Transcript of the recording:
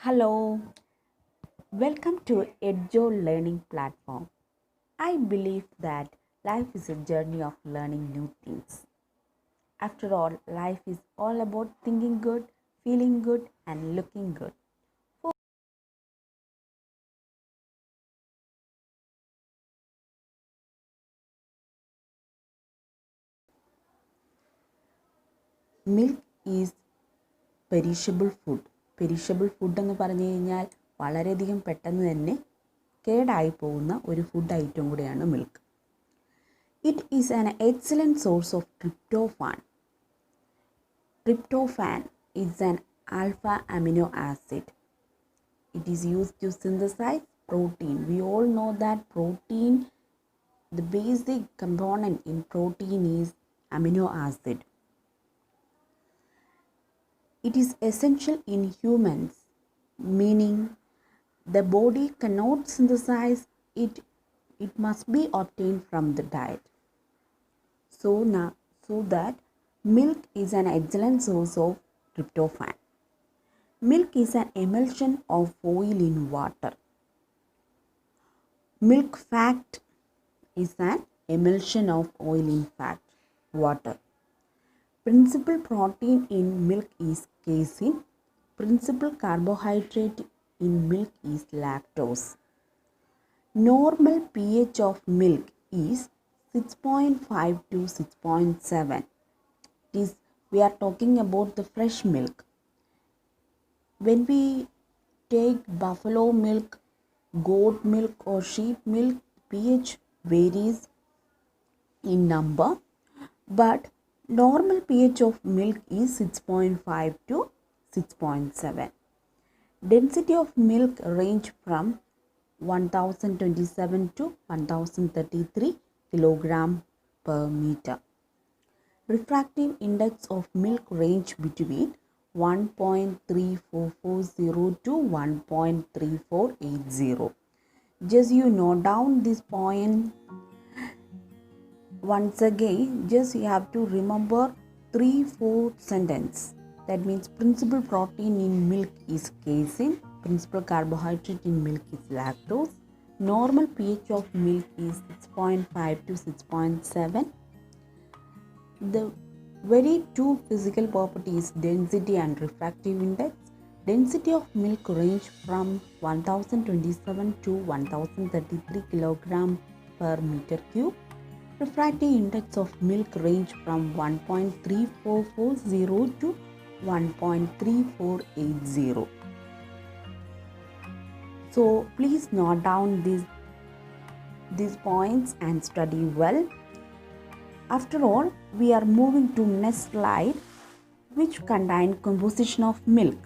Hello, welcome to Edjo Learning Platform. I believe that life is a journey of learning new things. After all, life is all about thinking good, feeling good, and looking good. Milk is perishable food. Perishable food എന്ന് പറഞ്ഞു കഴിഞ്ഞാൽ വളരെയധികം പെട്ടെന്ന് തന്നെ കേടായി പോകുന്ന ഒരു food item കൂടിയാണ് milk. It is an excellent source of tryptophan. Tryptophan is an alpha amino acid. It is used to synthesize protein. We all know that protein, the basic component in protein is amino acid. It is essential in humans, meaning the body cannot synthesize it. It must be obtained from the diet. So that milk is an excellent source of tryptophan. Milk is an emulsion of oil in water. Milk fat is an emulsion of oil in water. Principal protein in milk is casein. Principal carbohydrate in milk is lactose. Normal pH of milk is 6.5 to 6.7. We are talking about the fresh milk. When we take buffalo milk, goat milk or sheep milk, pH varies in number, but normal pH of milk is 6.5 to 6.7. Density of milk range from 1027 to 1033 kilogram per meter. Refractive index of milk range between 1.3440 to 1.3480. Just you note down this point once again. Just you have to remember 3-4 sentence. That means principal protein in milk is casein, principal carbohydrate in milk is lactose, normal pH of milk is 6.5 to 6.7. The very two physical properties, density and refractive index. Density of milk range from 1027 to 1033 kilogram per meter cube. Refractive index of milk range from 1.3440 to 1.3480. So please note down these points and study well. After all, we are moving to next slide, which contain composition of milk.